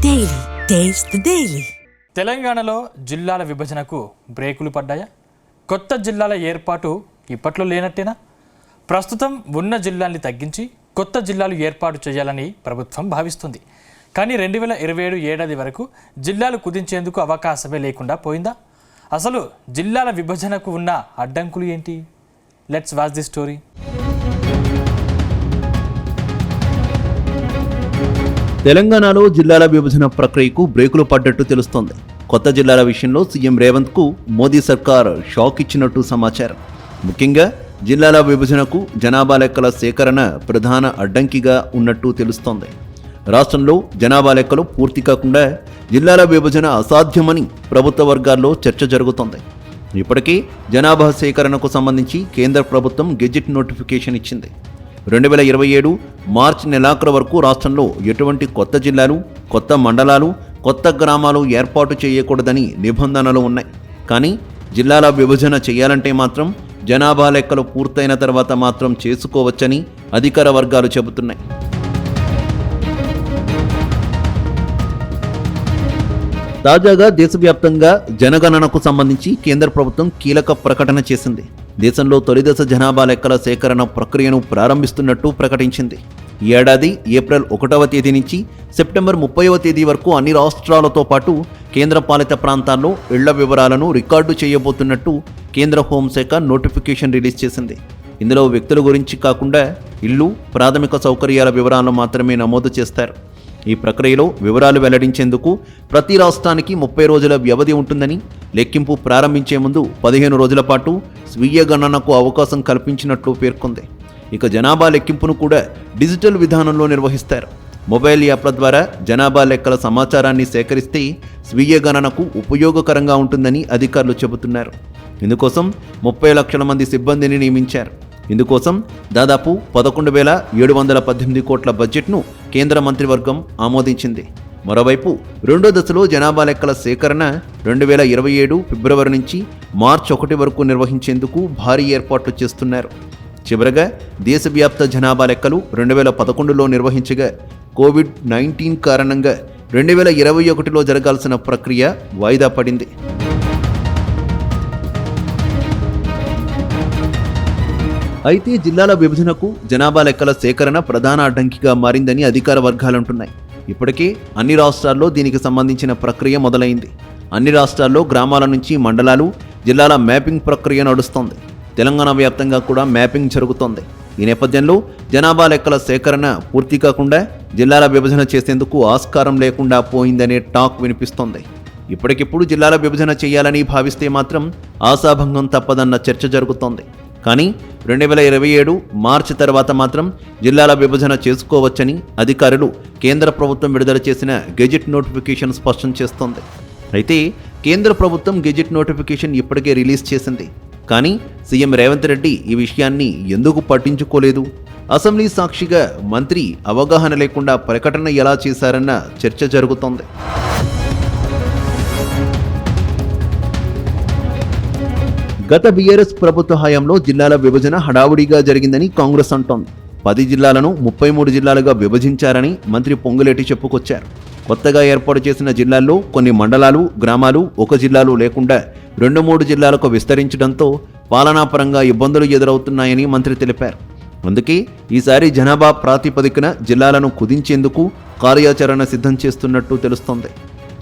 Daily taste the daily. తెలంగాణలో జిల్లాల విభజనకు బ్రేకులు పడ్డాయా? కొత్త జిల్లాల ఏర్పాటు ఇప్పట్లో లేనట్టేనా? ప్రస్తుతం ఉన్న జిల్లాల్ని తగ్గించి కొత్త జిల్లాలు ఏర్పాటు చేయాలని ప్రభుత్వం భావిస్తుంది. కానీ 2027 ఏడాది వరకు జిల్లాలు కుదించేందుకు అవకాశమే లేకుండా పోయిందా? అసలు జిల్లాల విభజనకు ఉన్న అడ్డంకులు ఏంటి? Let's watch the story. తెలంగాణలో జిల్లాల విభజన ప్రక్రియకు బ్రేకులు పడ్డట్టు తెలుస్తోంది. కొత్త జిల్లాల విషయంలో సీఎం రేవంత్ కు మోదీ సర్కార్ షాక్ ఇచ్చినట్టు సమాచారం. ముఖ్యంగా జిల్లాల విభజనకు జనాభా లెక్కల సేకరణ ప్రధాన అడ్డంకిగా ఉన్నట్టు తెలుస్తోంది. రాష్ట్రంలో జనాభా లెక్కలు పూర్తి కాకుండా జిల్లాల విభజన అసాధ్యమని ప్రభుత్వ వర్గాల్లో చర్చ జరుగుతోంది. ఇప్పటికే జనాభా సేకరణకు సంబంధించి కేంద్ర ప్రభుత్వం గెజిట్ నోటిఫికేషన్ ఇచ్చింది. 2027 మార్చి నెలాఖరు వరకు రాష్ట్రంలో ఎటువంటి కొత్త జిల్లాలు, కొత్త మండలాలు, కొత్త గ్రామాలు ఏర్పాటు చేయకూడదని నిబంధనలు ఉన్నాయి. కానీ జిల్లాల విభజన చేయాలంటే మాత్రం జనాభా లెక్కలు పూర్తయిన తర్వాత మాత్రం చేసుకోవచ్చని అధికార వర్గాలు చెబుతున్నాయి. తాజాగా దేశవ్యాప్తంగా జనగణనకు సంబంధించి కేంద్ర ప్రభుత్వం కీలక ప్రకటన చేసింది. దేశంలో తొలిదశ జనాభా లెక్కల సేకరణ ప్రక్రియను ప్రారంభిస్తున్నట్టు ప్రకటించింది. ఈ ఏడాది ఏప్రిల్ 1వ తేదీ నుంచి సెప్టెంబర్ 30వ తేదీ వరకు అన్ని రాష్ట్రాలతో పాటు కేంద్రపాలిత ప్రాంతాల్లో ఇళ్ల వివరాలను రికార్డు చేయబోతున్నట్టు కేంద్ర హోంశాఖ నోటిఫికేషన్ రిలీజ్ చేసింది. ఇందులో వ్యక్తుల గురించి కాకుండా ఇల్లు, ప్రాథమిక సౌకర్యాల వివరాలను మాత్రమే నమోదు చేస్తారు. ఈ ప్రక్రియలో వివరాలు వెల్లడించేందుకు ప్రతి రాష్ట్రానికి 30 రోజుల వ్యవధి ఉంటుందని, లెక్కింపు ప్రారంభించే ముందు 15 రోజుల పాటు స్వీయ గణనకు అవకాశం కల్పించినట్లు పేర్కొంది. ఇక జనాభా లెక్కింపును కూడా డిజిటల్ విధానంలో నిర్వహిస్తారు. మొబైల్ యాప్ల ద్వారా జనాభా లెక్కల సమాచారాన్ని సేకరిస్తే స్వీయ గణనకు ఉపయోగకరంగా ఉంటుందని అధికారులు చెబుతున్నారు. ఇందుకోసం 30 లక్షల మంది సిబ్బందిని నియమించారు. ఇందుకోసం దాదాపు 11,718 కోట్ల బడ్జెట్ను కేంద్ర మంత్రివర్గం ఆమోదించింది. మరోవైపు రెండో దశలో జనాభా లెక్కల సేకరణ 2027 ఫిబ్రవరి నుంచి మార్చి 1 వరకు నిర్వహించేందుకు భారీ ఏర్పాట్లు చేస్తున్నారు. చివరగా దేశవ్యాప్త జనాభా లెక్కలు 2011లో నిర్వహించగా కోవిడ్-19 కారణంగా 2021లో జరగాల్సిన ప్రక్రియ వాయిదా పడింది. అయితే జిల్లాల విభజనకు జనాభా లెక్కల సేకరణ ప్రధాన అడ్డంకిగా మారిందని అధికార వర్గాలంటున్నాయి. ఇప్పటికే అన్ని రాష్ట్రాల్లో దీనికి సంబంధించిన ప్రక్రియ మొదలైంది. అన్ని రాష్ట్రాల్లో గ్రామాల నుంచి మండలాలు, జిల్లాల మ్యాపింగ్ ప్రక్రియ నడుస్తోంది. తెలంగాణ వ్యాప్తంగా కూడా మ్యాపింగ్ జరుగుతోంది. ఈ నేపథ్యంలో జనాభా లెక్కల సేకరణ పూర్తి కాకుండా జిల్లాల విభజన చేసేందుకు ఆస్కారం లేకుండా పోయిందనే టాక్ వినిపిస్తోంది. ఇప్పటికిప్పుడు జిల్లాల విభజన చేయాలని భావిస్తే మాత్రం ఆశాభంగం తప్పదన్న చర్చ జరుగుతోంది. కానీ 2027 మార్చి తర్వాత మాత్రం జిల్లాల విభజన చేసుకోవచ్చని అధికారులు కేంద్ర ప్రభుత్వం విడుదల చేసిన గెజిట్ నోటిఫికేషన్ స్పష్టం చేస్తోంది. అయితే కేంద్ర ప్రభుత్వం గెజిట్ నోటిఫికేషన్ ఇప్పటికే రిలీజ్ చేసింది. కానీ సీఎం రేవంత్ రెడ్డి ఈ విషయాన్ని ఎందుకు పట్టించుకోలేదు? అసెంబ్లీ సాక్షిగా మంత్రి అవగాహన లేకుండా ప్రకటన ఎలా చేశారన్న చర్చ జరుగుతోంది. గత బీఆర్ఎస్ ప్రభుత్వ హయాంలో జిల్లాల విభజన హడావుడిగా జరిగిందని కాంగ్రెస్ అంటోంది. 10 జిల్లాలను 33 జిల్లాలుగా విభజించారని మంత్రి పొంగులేటి చెప్పుకొచ్చారు. కొత్తగా ఏర్పాటు చేసిన జిల్లాల్లో కొన్ని మండలాలు, గ్రామాలు ఒక జిల్లాలో లేకుండా 2-3 జిల్లాలకు విస్తరించడంతో పాలనాపరంగా ఇబ్బందులు ఎదురవుతున్నాయని మంత్రి తెలిపారు. అందుకే ఈసారి జనాభా ప్రాతిపదికన జిల్లాలను కుదించేందుకు కార్యాచరణ సిద్ధం చేస్తున్నట్టు తెలుస్తోంది.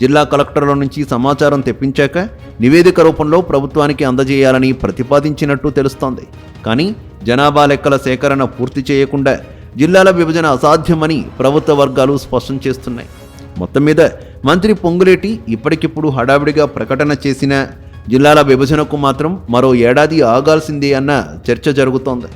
జిల్లా కలెక్టర్ల నుంచి సమాచారం తెప్పించాక నివేదిక రూపంలో ప్రభుత్వానికి అందజేయాలని ప్రతిపాదించినట్టు తెలుస్తోంది. కానీ జనాభా లెక్కల సేకరణ పూర్తి చేయకుండా జిల్లాల విభజన అసాధ్యమని ప్రభుత్వ వర్గాలు స్పష్టం చేస్తున్నాయి. మొత్తం మీద మంత్రి పొంగులేటి ఇప్పటికిప్పుడు హడావిడిగా ప్రకటన చేసిన జిల్లాల విభజనకు మాత్రం మరో ఏడాది ఆగాల్సిందే అన్న చర్చ జరుగుతోంది.